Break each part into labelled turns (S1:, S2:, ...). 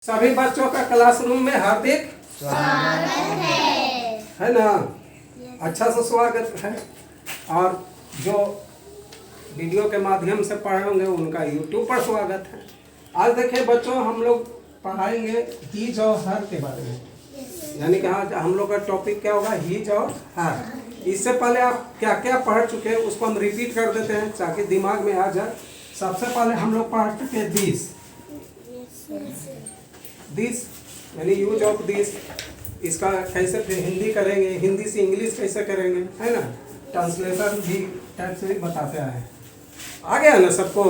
S1: सभी बच्चों का क्लासरूम में हार्दिक
S2: स्वागत
S1: है ना। अच्छा से स्वागत है। और जो वीडियो के माध्यम से पढ़े होंगे उनका यूट्यूब पर स्वागत है। आज देखिए बच्चों, हम लोग पढ़ाएंगे हीज और हर के बारे में। यानी कि आज हम लोग का टॉपिक क्या होगा, हीज और हर। इससे पहले आप क्या क्या पढ़ चुके हैं उसको हम रिपीट कर देते हैं ताकि दिमाग में आ जाए। सबसे पहले हम लोग पढ़ चुके दिस यानी यूज ऑफ दिस। इसका कैसे फिर हिंदी करेंगे, हिंदी से इंग्लिश कैसे करेंगे, है ना। ट्रांसलेशन भी टाइप से बताते आए। आ गया ना सबको?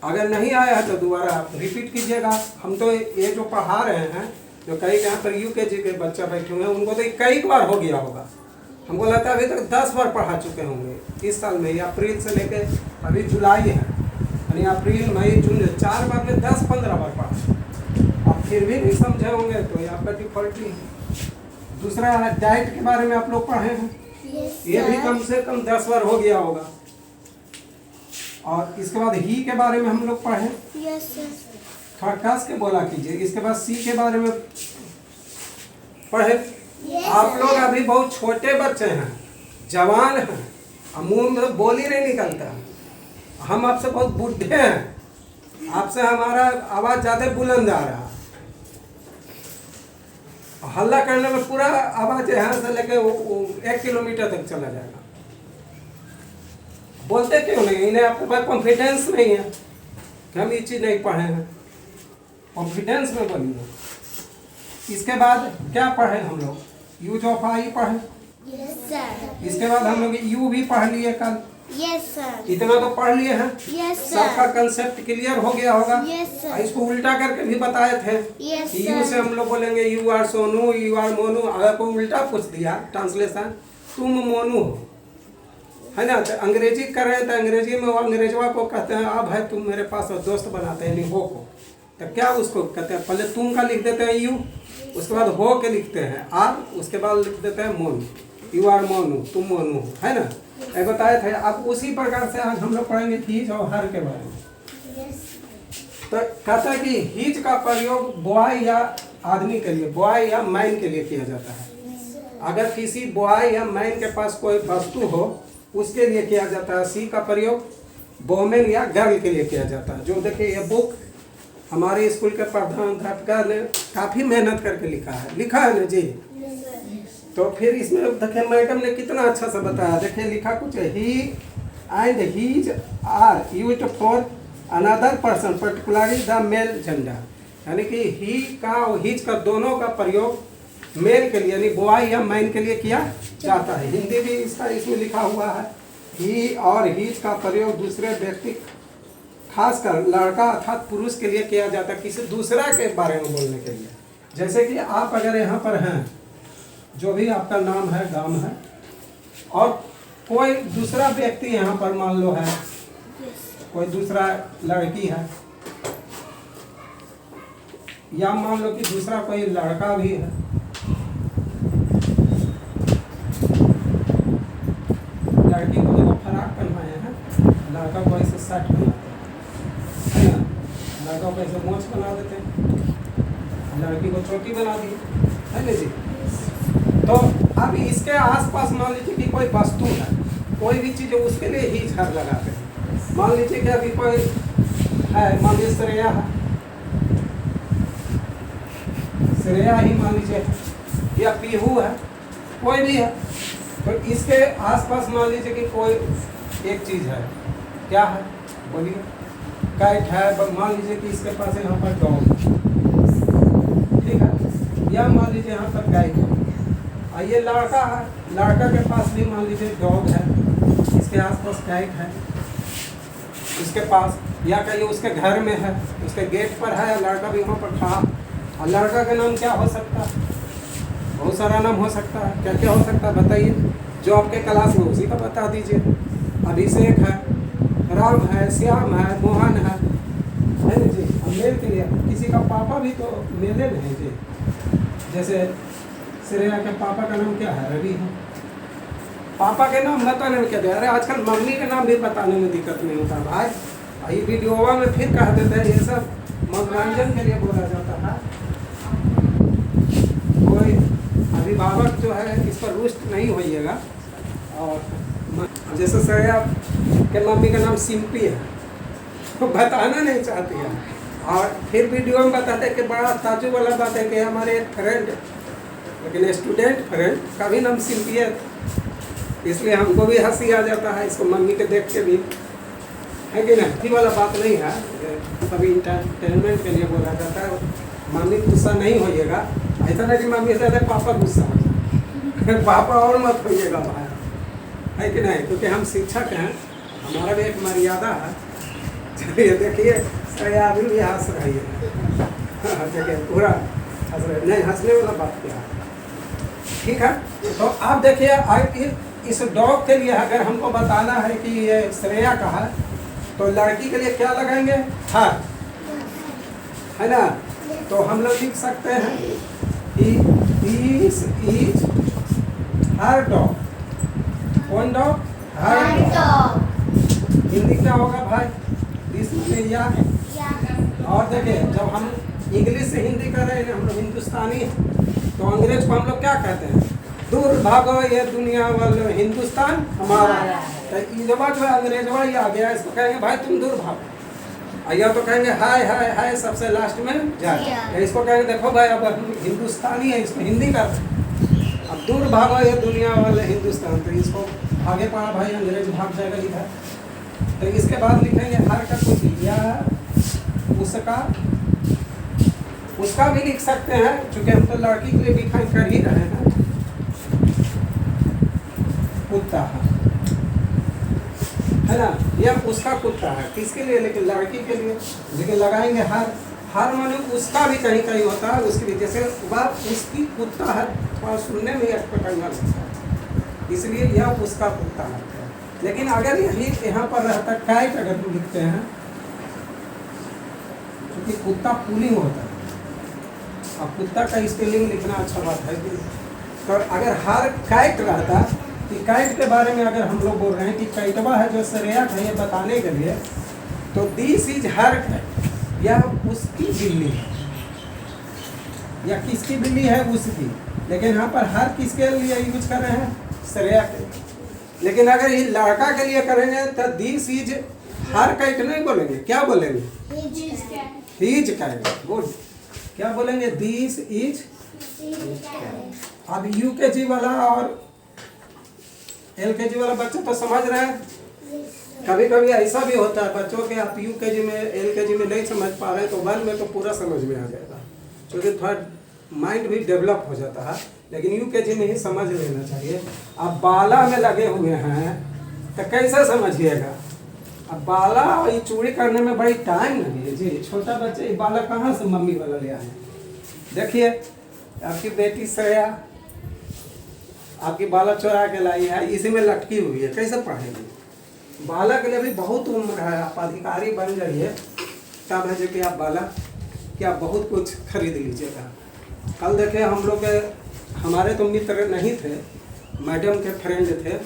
S1: अगर नहीं आया है तो दोबारा रिपीट कीजिएगा। हम तो ये जो पढ़ा रहे हैं, जो कई यहाँ पर यूकेजी के बच्चा बैठे हुए हैं, उनको तो कई बार हो गया होगा। हमको लगता है अभी तक 10 बार पढ़ा चुके होंगे इस साल में। अप्रैल से लेके अभी जुलाई है, यानी अप्रैल मई जून 4 बार में 10-15 बार पढ़ा। अब फिर भी नहीं समझे होंगे तो ये आपका डिफॉल्ट ही है। दूसरा डाइट के बारे में आप लोग पढ़े हैं, ये भी कम से कम 10 बार हो गया होगा। और इसके बाद ही के बारे में हम लोग पढ़े। थोड़ा कस के बोला कीजिए। इसके बाद सी के बारे में पढ़े। आप लोग अभी बहुत छोटे बच्चे हैं, जवान हैं, मुंह में बोल ही नहीं निकलता। हम आपसे बहुत बूढ़े हैं, आपसे हमारा आवाज ज्यादा बुलंद आ रहा। हल्ला करने में पूरा आवाज यहाँ से लेके 1 किलोमीटर तक चला जाएगा। बोलते क्यों नहीं? इन्हें आपके पास कॉन्फिडेंस नहीं है कि हम ये चीज नहीं पढ़े हैं। कॉन्फिडेंस में बोलिए। इसके बाद क्या पढ़े हम लोग? यूज ऑफ आई पढ़े। इसके बाद हम लोग यू भी पढ़ लिए कल। इतना तो पढ़ लिए हैं। सबका कंसेप्ट क्लियर हो गया होगा। इसको उल्टा करके भी बताए थे। यू से हम लोग बोलेंगे you are Sonu, you are Monu. अगर कोई उल्टा पूछ दिया ट्रांसलेशन, तुम मोनू हो, है ना। तो अंग्रेजी कर रहे हैं तो अंग्रेजी में वो अंग्रेजवा को कहते हैं अब है तुम मेरे पास दोस्त बनाते हैं, हो को। तो क्या उसको कहते हैं? पहले तुम का लिख देते हैं यू, उसके बाद हो के लिखते हैं आर, उसके बाद लिख देते हैं मोनू। यू आर मोनू, तुम मोनू हो, है ना। ये बताए थे। अब उसी प्रकार से आज हम लोग पढ़ेंगे हीज और हर के बारे में। तो कहता है कि हीज का प्रयोग बॉय या आदमी के लिए, बॉय या मैन के लिए किया जाता है। अगर किसी बॉय या मैन के पास कोई वस्तु हो उसके लिए किया जाता है। सी का प्रयोग वोमेन या गर्ल के लिए किया जाता है। जो देखिए ये बुक हमारे स्कूल के प्रधानाध्यापिका ने काफ़ी मेहनत करके लिखा है ना जी। तो फिर इसमें देखिए मैडम ने कितना अच्छा से बताया। देखिए लिखा कुछ है, he and his are used for another person particularly the male gender. यानी कि ही का और हीज का दोनों का प्रयोग मेल के लिए यानी बॉय या मैन के लिए किया जाता है। हिंदी भी इसका इसमें लिखा हुआ है। ही और हीज का प्रयोग दूसरे व्यक्ति खासकर लड़का अर्थात पुरुष के लिए किया जाता है, किसी दूसरा के बारे में बोलने के लिए। जैसे कि आप अगर यहाँ पर हैं, जो भी आपका नाम है, गांव है, और कोई दूसरा व्यक्ति यहाँ पर मान लो है, कोई दूसरा लड़की है, या मान लो कि दूसरा कोई लड़का भी है। लड़की को देखो फराक पहनाए हैं, लड़का को ऐसे शर्ट पहनाते हैं, है ना। लड़का को ऐसे मोछ बना देते हैं, लड़की को चोटी बना दी, है ना जी। तो अब इसके आसपास मान लीजिए कि कोई वस्तु है, कोई भी चीज़ है, उसके लिए ही हर लगाते हैं। मान लीजिए कि अभी कोई है, मान लीजिए श्रेया है, श्रेया ही मान लीजिए, या पीहू है, कोई भी है। तो इसके आसपास मान लीजिए कि कोई एक चीज़ है, क्या है बोलिए? कैट है। मान लीजिए कि इसके पास यहाँ पर डॉग, ठीक है, या मान लीजिए यहाँ पर गाय है। ये लड़का है, लड़का के पास भी मान लीजिए डॉग है, इसके आसपास कैट है उसके पास, या कहीं उसके घर में है, उसके गेट पर है, लड़का भी वहाँ पर खड़ा। और लड़का का नाम क्या हो सकता है? बहुत सारा नाम हो सकता है। क्या क्या हो सकता है बताइए? जो आपके क्लास में उसी का बता दीजिए। अभिषेक है, राम है, श्याम है, मोहन है ना जी। मेल के लिए किसी का पापा भी तो मेले में है जी। जैसे श्रेया के पापा का नाम क्या है? रवि है। पापा के नाम बताने में क्या दिया? अरे आजकल मम्मी के नाम भी बताने में दिक्कत नहीं होता भाई। ये वीडियोवा में फिर कह देते हैं ये सब मनोरंजन के लिए बोला जाता है। कोई अभिभावक जो है इस पर रुष्ट नहीं होइएगा। और जैसे श्रेया के मम्मी का नाम सिंपी है, वो बताना नहीं चाहती है, और फिर वीडियो में बताते हैं कि बड़ा ताजुब वाला बात है कि हमारे एक फ्रेंड, लेकिन स्टूडेंट फ्रेंड का भी नाम सिंपी है, इसलिए हमको भी हंसी आ जाता है इसको मम्मी के देख के भी, है कि नहीं? वाला बात नहीं है, सभी इंटरटेनमेंट के लिए बोला जाता है। मम्मी गुस्सा नहीं होइएगा, ऐसा नहीं कि मम्मी से पापा गुस्सा हो पापा और मत होइएगा भाई, है कि नहीं? क्योंकि हम शिक्षक हैं, हमारा भी एक मर्यादा है। चलिए देखिए श्रेया अभी भी हंस रही है, देखिए पूरा हंस रही, नहीं हंसने वाला बात क्या है, ठीक है? तो आप देखिए इस डॉग के लिए अगर हमको बताना है कि ये श्रेया का है, तो लड़की के लिए क्या लगाएंगे? हर, है ना? तो हम लोग लिख सकते हैं दिस इज हर डॉग। कौन डॉग? हर डॉग। हिंदी क्या होगा भाई? दिस में या। और देखिए जब हम इंग्लिश से हिंदी कर रहे हैं, हम लोग हिंदुस्तानी, तो अंग्रेज को हम लोग क्या कहते हैं? दूर भागो ये दुनिया वाले, हिंदुस्तान हमारा। तो इजवा जो है अंग्रेजवा ही आ गया, इसको कहेंगे भाई तुम दूर भागो, या तो कहेंगे हाय हाय हाय सबसे लास्ट में जाए, इसको कहेंगे देखो भाई अब हिंदुस्तानी है, इसको हिंदी कर, अब दूर भागो ये दुनिया वाले हिंदुस्तान, तो इसको आगे पढ़ा भाई अंग्रेज भाग जाएगा इधर। तो इसके बाद लिखेंगे हर का कुछ या उसका भी लिख सकते हैं, क्योंकि हम तो लड़की के लिए डिफाइन कर ही रहे हैं। कुत्ता है ना, यह उसका कुत्ता है, किसके लिए? लेकिन लड़की के लिए। लेकिन लगाएंगे हर माने उसका भी कहीं कहीं होता है, उसकी भी, जैसे बात उसकी कुत्ता है, थोड़ा सुनने में अटपटा लगता है, इसलिए यह उसका कुत्ता है। लेकिन अगर यही यहाँ पर रहता काइट, अगर हम लिखते हैं, क्योंकि कुत्ता पुलिंग होता है, अब कुत्ता का स्पेलिंग लिखना अच्छा बात है कि, तो अगर हर काइट रहता, कि काइट के बारे में अगर हम लोग बोल रहे हैं कि काइटवा है जो श्रेया है ये बताने के लिए, तो दिस इज हर काइट, यह उसकी बिल्ली है, या किसकी बिल्ली है? उसकी। लेकिन यहाँ पर हर किसके लिए यूज कर रहे हैं? श्रेया के। लेकिन अगर ये लड़का के लिए करेंगे तो दिस इज हर काइट नहीं बोलेंगे, क्या बोलेंगे? His kite. गुड, क्या बोलेंगे? This is. अब यूकेजी वाला और एलकेजी वाला बच्चा तो समझ रहे हैं। कभी कभी ऐसा भी होता है बच्चों के, आप यूकेजी में एलकेजी में नहीं समझ पा रहे तो 1 में तो पूरा समझ में आ जाएगा, क्योंकि थोड़ा माइंड भी डेवलप हो जाता है, लेकिन यूकेजी में ही समझ लेना चाहिए। अब बाला में लगे हुए हैं तो कैसे समझिएगा? अब बाला और ये चूड़ी करने में बड़ी टाइम लगी जी, छोटा बच्चा ये बाला कहाँ से मम्मी वाला ले आए? देखिए आपकी बेटी श्रेया आपकी बाला चोरा के लाई है, इसी में लटकी हुई है, कैसे पढ़ेगी? बाला के लिए भी बहुत उम्र है, आप अधिकारी बन जाइए तब है जो कि आप बाला कि आप बहुत कुछ खरीद लीजिएगा। कल देखे हम लोग के, हमारे तो मित्र नहीं थे, मैडम के फ्रेंड थे,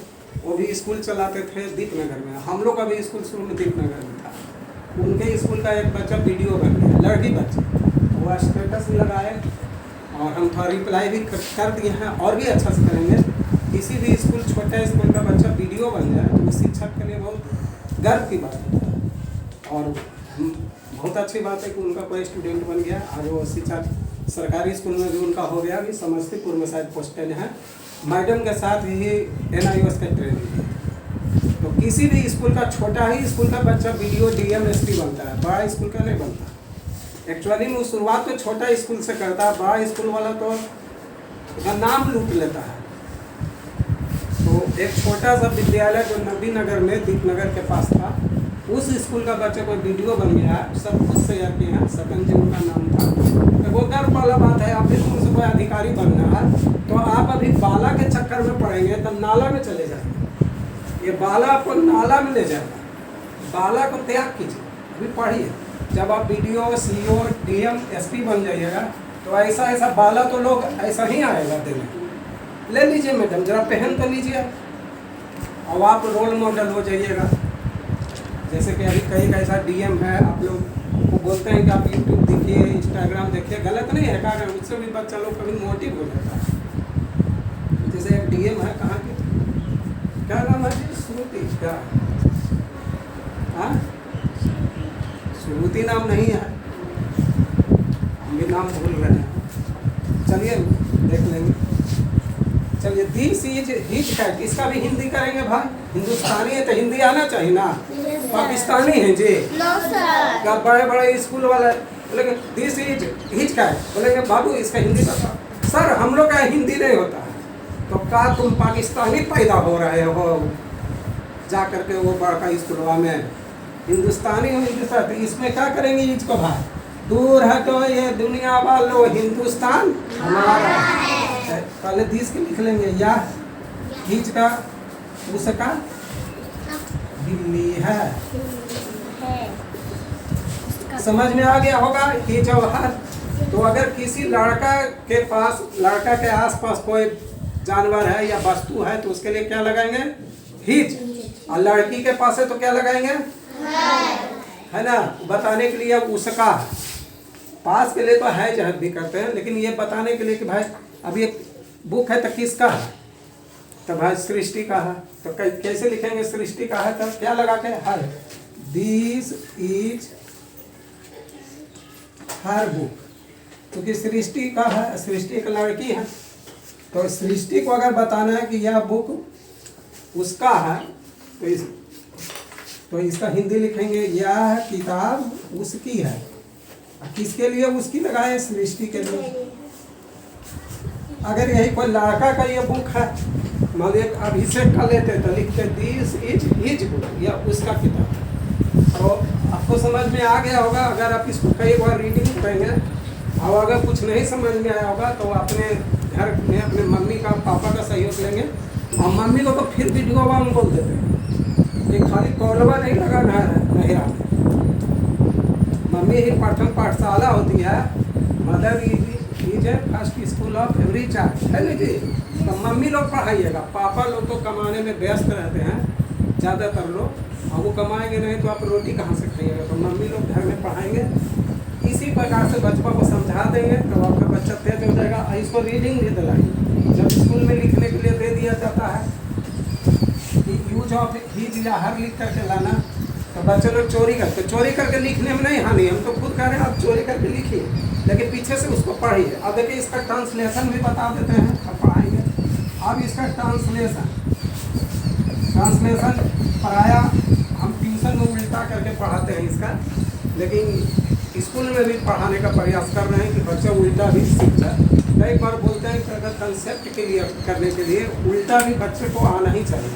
S1: वो भी स्कूल चलाते थे दीपनगर में, हम लोग का भी स्कूल शुरू में दीपनगर में था। उनके स्कूल का एक बच्चा वीडियो बन गया, लड़की बच्चा, तो वह स्टेटस लगाए और हम थोड़ा रिप्लाई भी कर दिए हैं, और भी अच्छा से करेंगे। किसी भी स्कूल, छोटा स्कूल का बच्चा वीडियो बन जाए तो वो शिक्षक के लिए बहुत गर्व की बात होता है, और बहुत अच्छी बात है कि उनका कोई स्टूडेंट बन गया। आज वो शिक्षक सरकारी स्कूल में भी उनका हो गया, अभी समस्तीपुर में शायद पोस्टेड है, मैडम के साथ ही NIOS का ट्रेनिंग है। तो किसी भी स्कूल का, छोटा ही स्कूल का बच्चा वीडियो DM SP बनता है, बड़ा स्कूल का नहीं बनता। एक्चुअली में शुरुआत तो छोटा स्कूल से करता है, बड़ा स्कूल वाला तो उसका नाम लूट लेता है। तो एक छोटा सा विद्यालय जो नबीनगर में, दीपनगर के पास था, उस स्कूल का बच्चे को वीडियो बन गया, सब कुछ शेयर किए हैं, सकन जी उनका नाम था। तो वो गर्व वाला बात है, आप भी उनसे कोई अधिकारी बनना है तो आप अभी बाला के चक्कर में पड़ेंगे तो नाला में चले जाएंगे, ये बाला आपको नाला में ले जाएगा। बाला को त्याग कीजिए, अभी पढ़िए, जब आप BDO CO DM SP बन जाइएगा तो ऐसा ऐसा बाला तो लोग ऐसा ही आएगा देने। ले लीजिए मैडम, जरा पहन तो लीजिए, और आप रोल मॉडल हो जाइएगा। जैसे कि अभी कई ऐसा DM है, आप लोग को बोलते हैं कि आप यूट्यूब देखिए, इंस्टाग्राम देखिए, गलत नहीं है, कारण उससे भी बच्चा लोग कभी मोटिव हो जाता है। जैसे एक डीएम है, कहाँ के, क्या नाम है जी, श्रुति, क्या, हाँ, श्रुति नाम नहीं है, हम भी नाम भूल रहे हैं, चलिए देख लेंगे। चलिए, दिस इज हिज कैट, इसका भी हिंदी करेंगे भाई, हिंदुस्तानी है तो हिंदी आना चाहिए ना, पाकिस्तानी है जी, क्या बड़े बड़े स्कूल वाले बोलेंगे दिस इज हिज कैट, बोलेंगे बाबू इसका हिंदी बता, सर हम लोग का हिंदी नहीं होता है, तो क्या तुम पाकिस्तानी पैदा हो रहे हो, जा करके वो बड़का स्कूलवा में हिंदुस्तानी हो, हिंदुस्तान, इसमें क्या करेंगे इसको भाई, दूर हटो ये दुनिया वालों, हिंदुस्तान हमारा है। पहले दिस के लिख लेंगे, या हिज का, उसका, बिल्ली है, समझ में आ गया होगा हिज और हर। तो अगर किसी लड़का के पास, लड़का के आसपास कोई जानवर है या वस्तु है तो उसके लिए क्या लगाएंगे, हिज, और लड़की के पास है तो क्या लगाएंगे, है ना, बताने के लिए उसका, पास के लिए तो है जहद भी करते हैं, लेकिन ये बताने के लिए कि भाई अभी एक बुक है तो किसका है, तो भाई सृष्टि का है, तो कैसे लिखेंगे, सृष्टि का है तो क्या लगा के, हर, दिस इज हर बुक, क्योंकि सृष्टि का है, सृष्टि एक लड़की है, तो सृष्टि को अगर बताना है कि यह बुक उसका है तो इसका हिंदी लिखेंगे, यह किताब उसकी है, किसके लिए उसकी लगाए, सृष्टि के लिए। अगर यही कोई लड़का का ये बुक है, मान लीजिए अभिषेक का लेते तो लिखते दिस इज हिज बुक, या उसका किताब। तो आपको समझ में आ गया होगा, अगर आप इसको कई बार रीडिंग करेंगे और अगर कुछ नहीं समझ में आया होगा तो अपने घर में अपने मम्मी का, पापा का सहयोग लेंगे, और मम्मी को तो फिर वीडियो में बोल देते हैं कि खाली कॉलवा नहीं लगाना है, नहीं आते, मम्मी ही प्रथम पाठशाला होती है, mother is a first school of every child, है ना जी। तो मम्मी लोग पढ़ाइएगा, पापा लोग तो कमाने में व्यस्त रहते हैं ज़्यादातर लोग, और वो कमाएंगे नहीं तो आप रोटी कहाँ से खाइएगा, तो मम्मी लोग घर में पढ़ाएंगे। इसी प्रकार से बचपन को समझा देंगे तो आपका बच्चा तेज हो जाएगा। इसको रीडिंग भी दिलाइए, जब स्कूल में लिखने के लिए दे दिया जाता है कि यूज ऑफ हिज या हर लिख करके लाना, तो बच्चे लोग चोरी करके लिखने में नहीं हानि, हम तो खुद कह रहे हैं आप चोरी करके लिखिए, लेकिन पीछे से उसको पढ़िए। अब देखिए इसका ट्रांसलेशन भी बता देते हैं, अब पढ़ाएंगे। अब इसका ट्रांसलेशन पढ़ाया, हम ट्यूशन में उल्टा करके पढ़ाते हैं इसका, लेकिन स्कूल में भी पढ़ाने का प्रयास कर रहे हैं कि बच्चा उल्टा भी सीख जाए। कई बार बोलते हैं कि अगर कंसेप्ट क्लियर करने के लिए उल्टा भी बच्चे को आना ही चाहिए।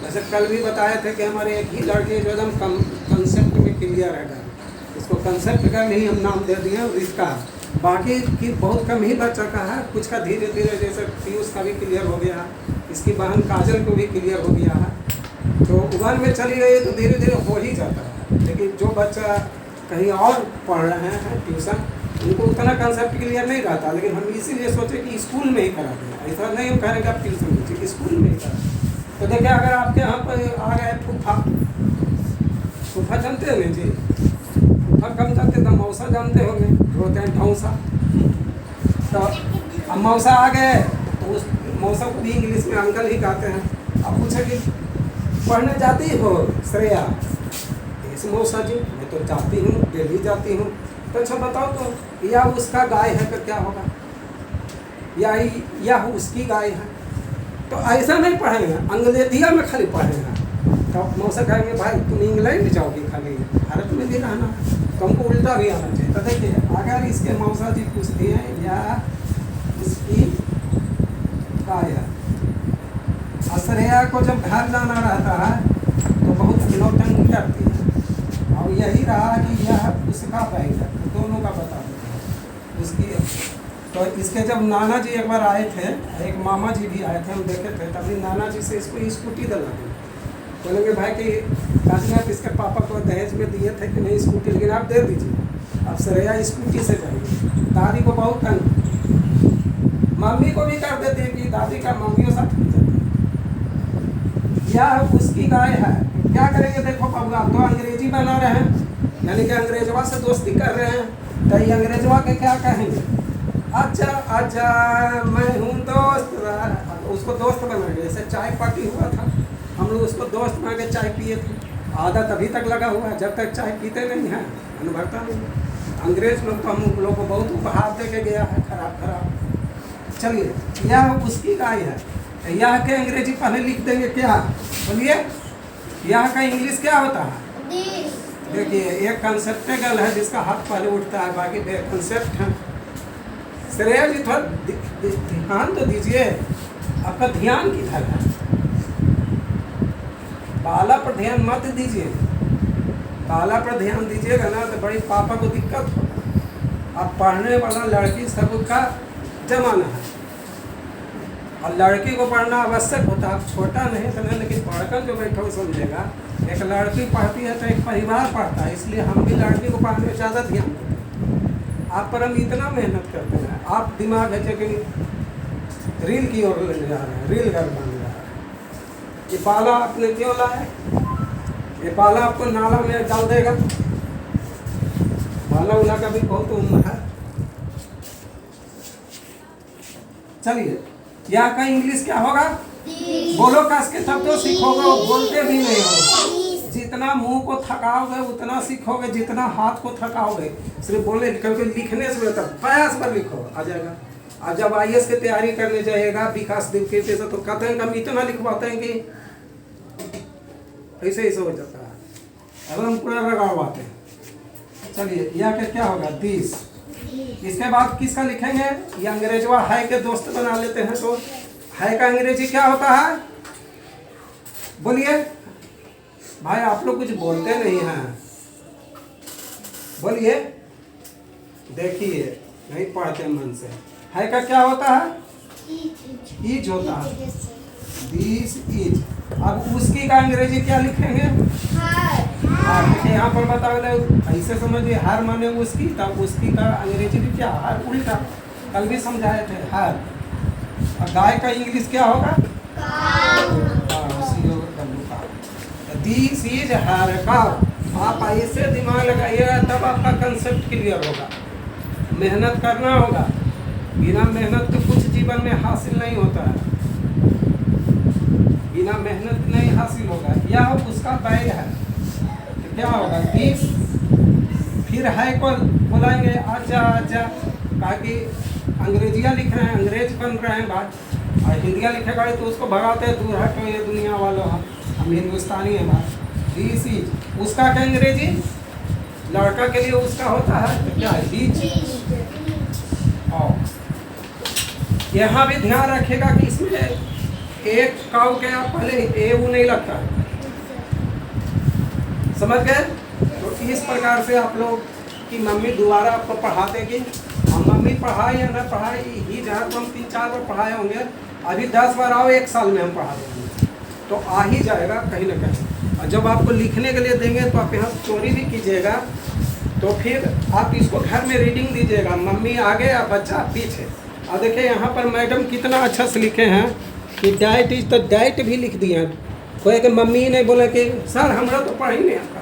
S1: जैसे कल भी बताए थे कि हमारे एक ही लड़के जो एकदम कंसेप्ट में क्लियर है, इसको कंसेप्ट का नहीं हम नाम दे दिए, और इसका बाकी की बहुत कम ही बच्चा का है, कुछ का धीरे धीरे, जैसे पीयूष का भी क्लियर हो गया है, इसकी बहन काजल को भी क्लियर हो गया है, तो उबाल में चली गई तो धीरे धीरे हो ही जाता है। लेकिन जो बच्चा कहीं और पढ़ रहे हैं ट्यूशन, उनको उतना कंसेप्ट क्लियर नहीं रहता, लेकिन हम इसीलिए सोचे कि स्कूल में ही कराते हैं, ऐसा नहीं हम कह रहे कि आप ट्यूशन लीजिए, स्कूल में ही कराते। तो देखिए अगर आपके यहाँ पर आ गए फूफा जानते हैं जी, फूफा कम जानते तो मौसा जानते होंगे, होते हैं ढौसा। तो अब मौसा आ गए तो उस मौसा को भी इंग्लिश में अंकल ही कहते हैं। अब पूछे कि पढ़ने जाती हो श्रेया, इस मौसा जी मैं तो जाती हूँ, डेली जाती हूँ। तो अच्छा बताओ तो या उसका गाय है तो क्या होगा, या उसकी गाय है, तो ऐसा नहीं पढ़ेंगे, अंग्रेजिया में खाली पढ़ेंगे। तो मौसा कहेंगे भाई तुम इंग्लैंड जाओगी, खाली भारत में भी रहना है, तो हमको उल्टा भी आना चाहिए। तो देखिए अगर इसके मौसा जी पूछती हैं या इसकी गाय है, श्रेया को जब घर जाना रहता है तो बहुत नौटंकी करती है, और यही रहा कि यह उसका बैग है, तो दोनों का बता देते हैं उसकी। तो इसके जब नाना जी एक बार आए थे, एक मामा जी भी आए थे, हम देखे थे, तभी नाना जी से इसको स्कूटी दिला दी। बोलेंगे भाई कि काशनाथ इसके पापा को दहेज में दिए थे कि नहीं स्कूटी, लेकिन आप दे दीजिए, अब श्रेया स्कूटी से जाएगी। दादी को बहुत तंग, मम्मी को भी कर देती है कि दादी का मम्मियों साथ हो जाती है। यह उसकी गाय है, क्या करेंगे देखो बाबू, आप तो अंग्रेजी बना रहे हैं, यानी कि अंग्रेजवा से दोस्ती कर रहे हैं तो ये अंग्रेजवा के क्या कहेंगे, अच्छा अच्छा मैं हूँ दोस्त, उसको दोस्त बनाएंगे। जैसे चाय पार्टी हुआ था, हम लोग उसको दोस्त बना के चाय पिए थे, आदत अभी तक लगा हुआ है, जब तक चाय पीते नहीं हैं अनुभवता नहीं। अंग्रेज लोग तो हम लोग को बहुत उपहार दे के गया है खराब खराब। चलिए, यह उसकी गाय है, यह के अंग्रेजी पहले लिख देंगे क्या, बोलिए यह का इंग्लिश क्या होता है। देखिए एक कंसेप्टेगल है जिसका हाथ पहले उठता है, बाकी बे कंसेप्ट है। श्रेया जी थोड़ा ध्यान तो दीजिए, आपका ध्यान किधर है, बाला पर ध्यान मत दीजिए, बाला पर ध्यान दीजिएगा ना तो बड़ी पापा को दिक्कत होगा। अब पढ़ने वाला लड़की सबका जमाना है और लड़की को पढ़ना आवश्यक होता है। छोटा नहीं तो नहीं, लेकिन पढ़कर जो बैठो समझेगा, एक लड़की पढ़ती है तो एक परिवार पढ़ता है, इसलिए हम भी लड़की को पढ़ने में ज़्यादा ध्यान देते हैं। आप पर हम इतना मेहनत करते हैं, आप दिमाग है कि रील की ओर ले जा रहे हैं, रील घर बन रहा है। ये बाला आपने क्यों लाए, ये बाला आपको नाला में डाल देगा, बाला उला का भी बहुत उम्र है। चलिए, यहाँ का इंग्लिश क्या होगा, बोलो कस के तब तो सीखोगे, बोलते भी नहीं हो। जितना मुंह को थकाओगे उतना सीखोगे, जितना हाथ को थकाओगे सिर्फ बोलने क्योंकि लिखने से बेहतर प्रयास पर लिखो आ जाएगा। और जब IAS की तैयारी करने जाएगा विकास दिवके से तो कहते हैं कि हम इतना लिखवाते हैं कि ऐसे ऐसे हो जाता है, अब हम पूरा लगावाते हैं। चलिए, यह क्या होगा, दिस। इसके बाद किसका लिखेंगे, ये अंग्रेजवा है के दोस्त बना लेते हैं, तो है का अंग्रेजी क्या होता है, बोलिए भाई, आप लोग कुछ बोलते नहीं हैं, बोलिए, देखिए नहीं पढ़ते मन से। है का क्या होता है, इज होता है, दिस इज। अब उसकी का अंग्रेजी क्या लिखेंगे, देखिए यहाँ पर बताओ, ऐसे समझिए हर माने उसकी, तब उसकी का अंग्रेजी भी क्या, हर उल्टा, कल भी समझाए थे हर। और गाय का इंग्लिश क्या होगा, दिस इज हर काउ। आप ऐसे दिमाग लगाइएगा तब आपका कंसेप्ट क्लियर होगा। मेहनत करना होगा, बिना मेहनत के कुछ जीवन में हासिल नहीं होता है, बिना मेहनत नहीं हासिल होगा। यह उसका बैग है, तो क्या होगा, दिस। फिर है को बुलाएंगे, आजा आजा, ताकि अंग्रेजिया लिख रहे हैं, अंग्रेज बन रहे हैं बात, और हिंदिया लिखेगा तो उसको भगाते हैं, दूर हटो ये दुनिया वालों, हम हिंदुस्तानी है बात। दिस इज उसका क्या अंग्रेजी, लड़का के लिए उसका होता है तो क्या है, हिज। यहाँ भी ध्यान रखेगा कि इसमें एक काउ के आप पहले ए वो नहीं लगता है, समझ गए। तो इस प्रकार से आप लोग की मम्मी दोबारा आपको पढ़ा देगी, और मम्मी पढ़ाई या न पढ़ाई ही जहाँ तो हम 3-4 बार पढ़ाए होंगे, अभी 10 बार आओ, 1 साल में हम पढ़ा देंगे, तो आ ही जाएगा कहीं ना कहीं। और जब आपको लिखने के लिए देंगे तो आप यहाँ चोरी भी कीजिएगा, तो फिर आप इसको घर में रीडिंग दीजिएगा, मम्मी आगे या बच्चा पीछे। और देखिए यहाँ पर मैडम कितना अच्छा से लिखे हैं कि डाइट इज, तो डाइट भी लिख दिए हैं। कोई कि मम्मी नहीं बोले कि सर हमरा तो पढ़ ही नहीं आता,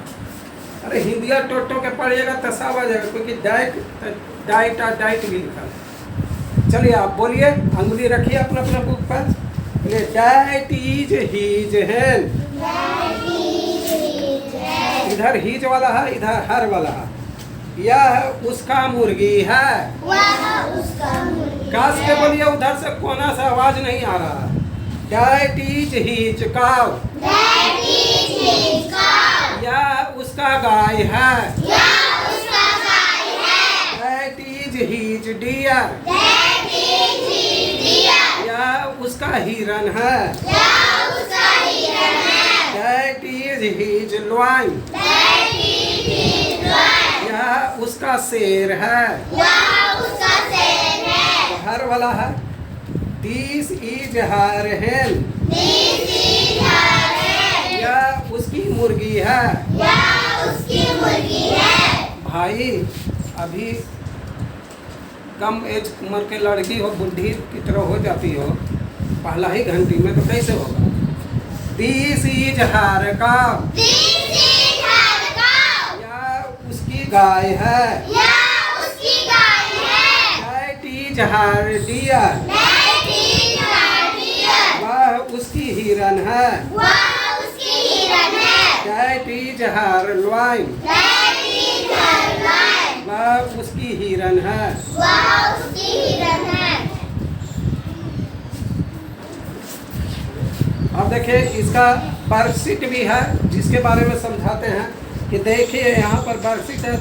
S1: अरे हिंदिया टोटो के पढ़िएगा तो सब आ जाएगा, क्योंकि डाइट और डाइट भी लिखा है। चलिए आप बोलिए, अंगुली रखिए अपना अपना बुक पर, डाइट इज हीज हेल, इधर हीज वाला है, इधर हर वाला है। यह उसका मुर्गी है, काश के बोलिए, उधर से कोना से आवाज नहीं आ रहा है। That is his cow, यह उसका गाय है, That is his deer, यह उसका हिरन है, That is his lion, यह उसका शेर है, हर वाला है। This is her hen, यह उसकी मुर्गी है, भाई अभी कम एज उम्र के लड़की हो, बुढ़ी की तरह हो जाती हो पहला ही घंटी में, तो कैसे होगा। This is her cow, गाय है।
S2: यह उसकी गाय है।
S1: That is her deer.
S2: That is her deer.
S1: वह उसकी हिरन है।
S2: वह उसकी हिरन है।
S1: That is her lion.
S2: That is her lion.
S1: वह उसकी हिरन है।
S2: वह उसकी हिरन है।
S1: अब देखिए इसका वर्कशीट भी है जिसके बारे में समझाते हैं कि देखिए यहाँ पर वर्कशीट है,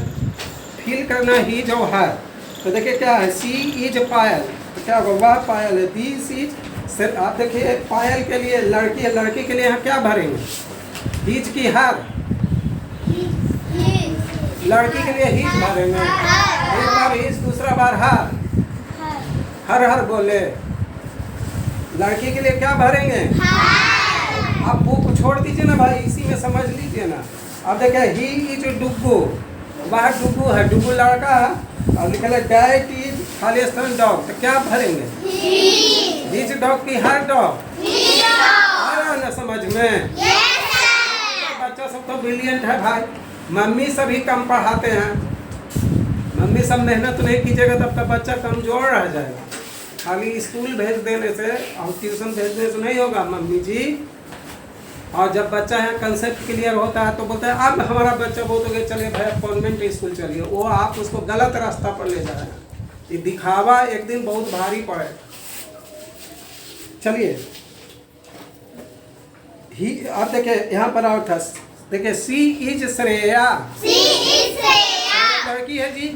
S1: फिल करना ही जो है। तो देखिए क्या है, सी इज पायल, तो क्या होगा, वह पायल है। दिस इज, आप देखिए पायल के लिए लड़की है, लड़की के लिए यहाँ क्या भरेंगे, हिज की हर, लड़की के लिए हिज भरेंगे। एक बार हिज, दूसरा बार हर, हर हर बोले। लड़की के लिए क्या भरेंगे, आप बुक छोड़ दीजिए ना भाई, इसी में समझ लीजिए ना। अब देखिए ही इज डुग्गू, वह डुग्गू है, डुग्गू लड़का है, और लिखा है दैट इज खाली स्थान डॉग, तो क्या भरेंगे, हिज डॉग की हर डॉग। आ रहा है ना समझ में। बच्चा सब तो ब्रिलियंट है भाई, मम्मी सभी कम पढ़ाते हैं। मम्मी सब मेहनत नहीं कीजिएगा तब तक बच्चा कमजोर रह जाएगा। खाली स्कूल भेज देने से और ट्यूशन भेजने से नहीं होगा मम्मी जी। और जब बच्चा यहाँ कंसेप्ट क्लियर होता है तो बोलता है अब हमारा बच्चा बोलोगे चलिए भाई कॉन्वेंट स्कूल चलिए, वो आप उसको गलत रास्ता पर ले जा रहे हैं। ये दिखावा एक दिन बहुत भारी पड़े। चलिए ही, अब देखिए यहाँ पर और था, देखिए सी इज श्रेया, लड़की है जी।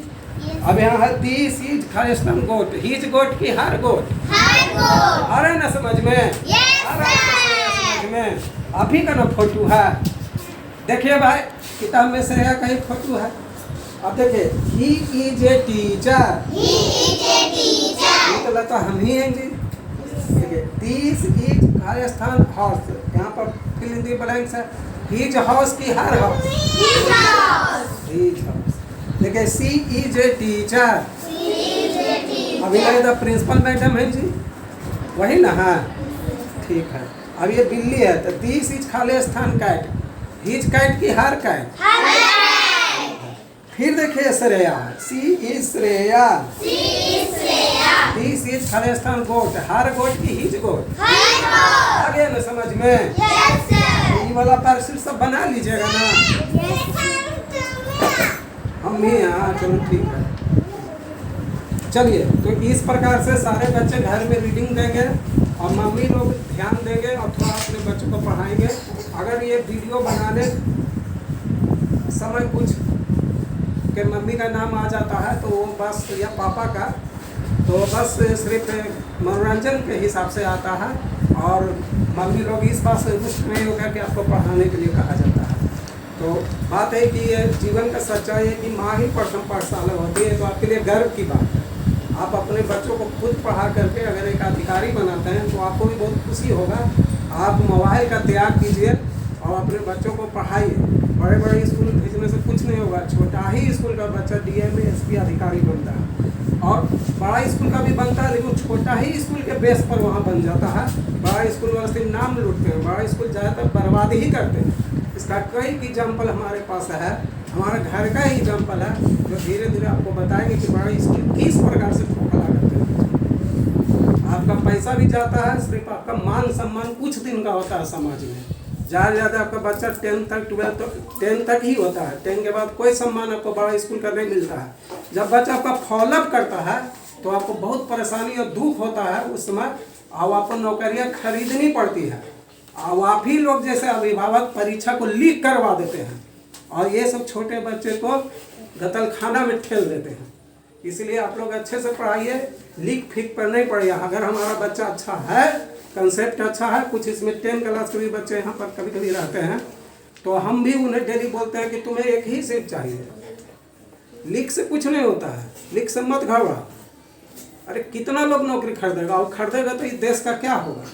S1: अब यहाँ है this is Khalistan goat, his goat की हर गोट। आ रहा है ना समझ में। आ रहा है समझ में। आप ही का ना फोटो है, देखिए भाई किताब में श्रेया का ही फोटो है। अब देखिए ही इज ए टीचर, ये तो लगता हम ही हैं जी। देखिए दिस इज खालिस्तान हाउस, यहाँ पर फिल इन द ब्लैंक्स है। हिज हाउस की हर हाउस, हिज हाउस। देखिए सी इज ए टीचर, अभी लगे प्रिंसिपल मैडम है जी, वही ना है, ठीक है। अब ये बिल्ली है तो दिस इज खाली स्थान कैट, हिज कैट की हर कैट। फिर देखिए श्रेया, सी इज श्रेया, दिस इज खाली स्थान गोट, हर गोट की हिज गोट। आ गया ना समझ में। ये वाला पैराशूट सब बना लीजिएगा ना। हम भी यहाँ, चलो ठीक है। चलिए तो इस प्रकार से सारे बच्चे घर में रीडिंग देंगे और मम्मी लोग ध्यान देंगे और थोड़ा अपने बच्चों को पढ़ाएंगे। अगर ये वीडियो बनाने समय कुछ के मम्मी का नाम आ जाता है तो वो बस, या पापा का, तो बस सिर्फ मनोरंजन के हिसाब से आता है और मम्मी लोग इस बात से रुष्ट नहीं होगा कि आपको पढ़ाने के लिए कहा जाता है। तो बात है कि ये जीवन का सच्चाई है कि माँ ही प्रथम पाठशाला होती है, तो आपके लिए गर्व की बात है। आप अपने बच्चों को खुद पढ़ा करके अगर एक अधिकारी बनाते हैं तो आपको भी बहुत खुशी होगा। आप मोबाइल का त्याग कीजिए और अपने बच्चों को पढ़ाइए। बड़े बड़े स्कूल भेजने से कुछ नहीं होगा, छोटा ही स्कूल का बच्चा डीएम एसपी अधिकारी बनता है और बड़ा स्कूल का भी बनता है, लेकिन छोटा ही स्कूल के बेस पर वहाँ बन जाता है। बड़ा स्कूल वाले सिर्फ नाम लूटते हैं, बड़ा स्कूल ज़्यादातर बर्बाद ही करते हैं। इसका कई एग्जाम्पल हमारे पास है, हमारे घर का ही एग्जाम्पल है जो धीरे धीरे आपको बताएंगे कि बड़ा स्कूल किस प्रकार से ठोकला करते हैं। आपका पैसा भी जाता है, सिर्फ आपका मान सम्मान कुछ दिन का होता है समाज में। ज़्यादा से ज़्यादा आपका बच्चा 10 तक 12 तक 10 तक ही होता है, 10 के बाद कोई सम्मान आपको बड़ा स्कूल का नहीं मिलता है। जब बच्चा आपका फॉलोअप करता है तो आपको बहुत परेशानी और दुख होता है उस समय, और आपको नौकरियाँ खरीदनी पड़ती है। और आप ही लोग जैसे अभिभावक परीक्षा को लीक करवा देते हैं और ये सब छोटे बच्चे को गतलखाना में ठेल देते हैं। इसलिए आप लोग अच्छे से पढ़ाइए, लीक फीक पर नहीं पड़िए। अगर हमारा बच्चा अच्छा है, कंसेप्ट अच्छा है, कुछ इसमें 10 क्लास के भी बच्चे यहाँ पर कभी कभी रहते हैं, तो हम भी उन्हें डेली बोलते हैं कि तुम्हें एक ही सिर्फ चाहिए, लीक से कुछ नहीं होता है, लीक से मत घबरा। अरे कितना लोग नौकरी खरीदेगा, और खरीदेगा तो इस देश का क्या होगा।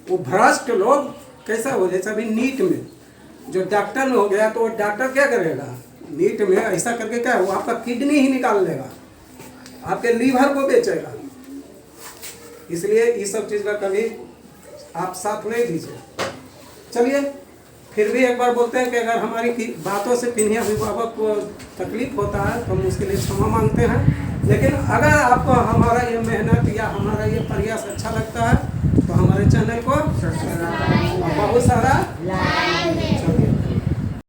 S1: वो भ्रष्ट लोग कैसा हो, जैसे अभी नीट में जो डॉक्टर हो गया तो वो डॉक्टर क्या करेगा, नीट में ऐसा करके क्या, वो आपका किडनी ही निकाल लेगा, आपके लीवर को बेचेगा। इसलिए इस सब चीज़ का कभी आप साथ नहीं दीजिए। चलिए फिर भी एक बार बोलते हैं कि अगर हमारी बातों से किन्हीं अभिभावक को तकलीफ होता है तो हम उसके लिए क्षमा मांगते हैं। लेकिन अगर आपको हमारा ये मेहनत या हमारा ये प्रयास अच्छा लगता है तो हमारे चैनल को बहुत सारा